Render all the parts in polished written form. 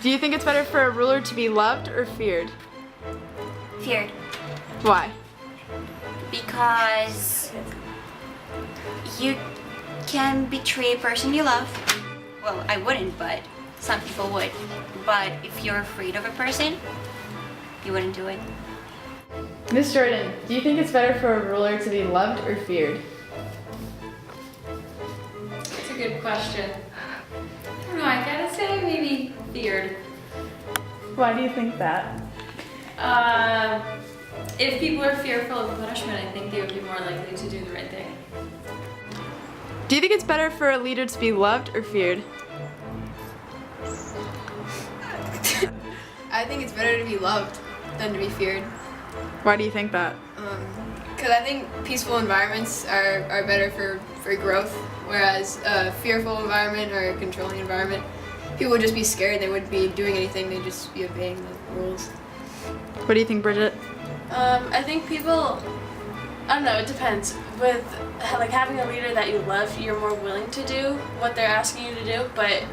Do you think it's better for a ruler to be loved or feared? Feared. Why? Because you can betray a person you love. Well, I wouldn't, but some people would. But if you're afraid of a person, you wouldn't do it. Miss Jordan, do you think it's better for a ruler to be loved or feared? That's a good question. I don't know, I gotta say maybe feared. Why do you think that? If people are fearful of punishment, I think they would be more likely to do the right thing. Do you think it's better for a leader to be loved or feared? I think it's better to be loved than to be feared. Why do you think that? Because I think peaceful environments are better for growth, whereas a fearful environment or a controlling environment, people would just be scared, they wouldn't be doing anything, they'd just be obeying the rules. What do you think, Bridget? I think people, I don't know, it depends. With like having a leader that you love, you're more willing to do what they're asking you to do, but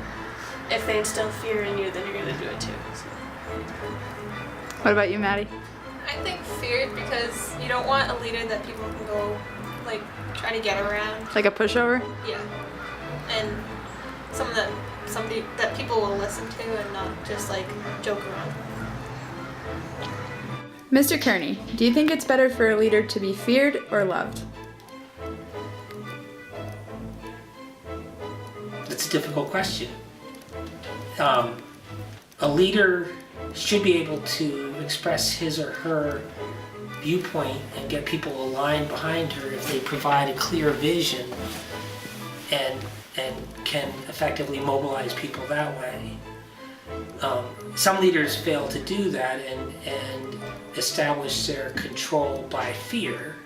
if they instill fear in you, then you're going to do it too. So. What about you, Maddie? I think feared because you don't want a leader that people can go, like, try to get around. Like a pushover? Yeah. And somebody that people will listen to and not just, like, joke around. Mr. Kearney, do you think it's better for a leader to be feared or loved? That's a difficult question. A leader should be able to express his or her viewpoint and get people aligned behind her if they provide a clear vision and can effectively mobilize people that way. Some leaders fail to do that and establish their control by fear.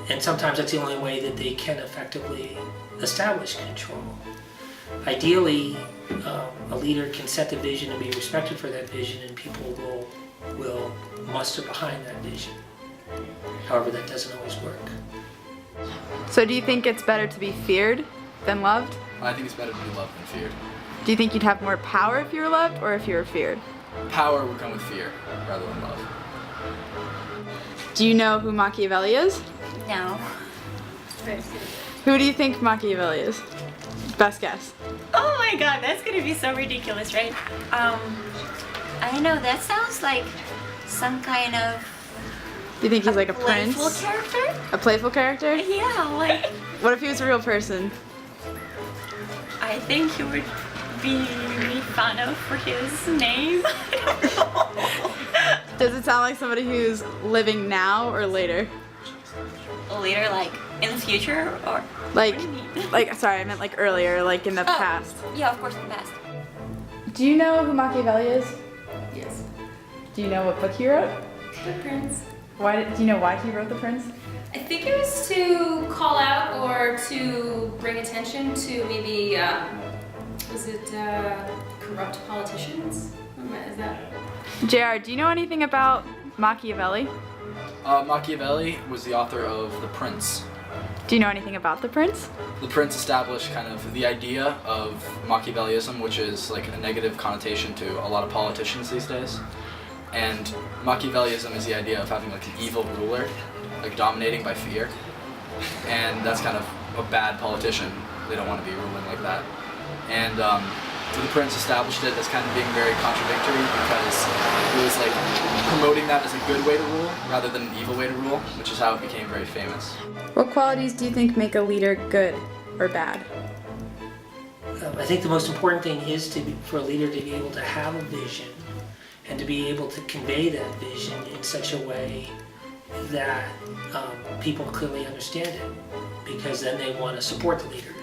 And sometimes that's the only way that they can effectively establish control. Ideally, a leader can set the vision and be respected for that vision, and people will muster behind that vision. However, that doesn't always work. So do you think it's better to be feared than loved? I think it's better to be loved than feared. Do you think you'd have more power if you were loved or if you were feared? Power would come with fear rather than love. Do you know who Machiavelli is? No. Who do you think Machiavelli is? Best guess. Oh my god, that's gonna be so ridiculous, right? I don't know, that sounds like some kind of Do you think he's like a playful prince? character? A playful character? Yeah, like, What if he was a real person? I think he would be made fun of for his name. I don't know. Does it sound like somebody who's living now or later? Later, like, in the future, or? Like, What do you mean? like, sorry, I meant like earlier, like in the Oh, past. Yeah, of course, in the past. Do you know who Machiavelli is? Yes. Do you know what book he wrote? The prince. Do you know why he wrote The Prince? I think it was to call out or to bring attention to maybe, was it corrupt politicians? Is that? JR, do you know anything about Machiavelli? Machiavelli was the author of The Prince. Do you know anything about The Prince? The Prince established kind of the idea of Machiavellism, which is like a negative connotation to a lot of politicians these days. And Machiavellism is the idea of having like an evil ruler, like dominating by fear. And that's kind of a bad politician. They don't want to be ruling like that. And the Prince established it as kind of being very contradictory because it was like promoting that as a good way to rule rather than an evil way to rule, which is how it became very famous. What qualities do you think make a leader good or bad? I think the most important thing is for a leader to be able to have a vision and to be able to convey that vision in such a way that people clearly understand it, because then they want to support the leader.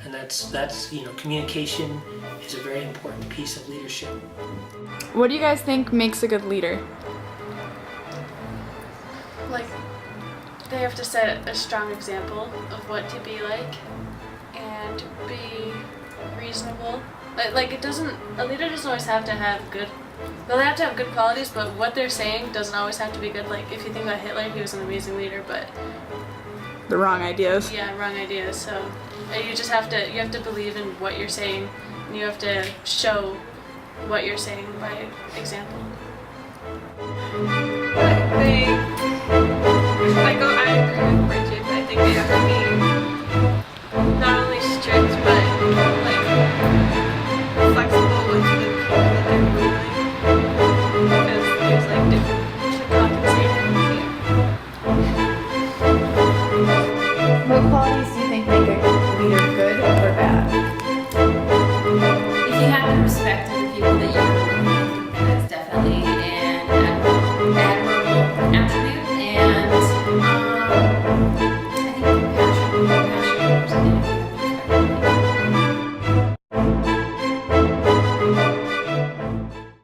And that's communication is a very important piece of leadership. What do you guys think makes a good leader? Like, they have to set a strong example of what to be like and be reasonable. Like a leader doesn't always have to have good, well, they have to have good qualities, but what they're saying doesn't always have to be good. Like, if you think about Hitler, he was an amazing leader, but the wrong ideas. Yeah, wrong ideas. So you just have to believe in what you're saying, and you have to show what you're saying by example.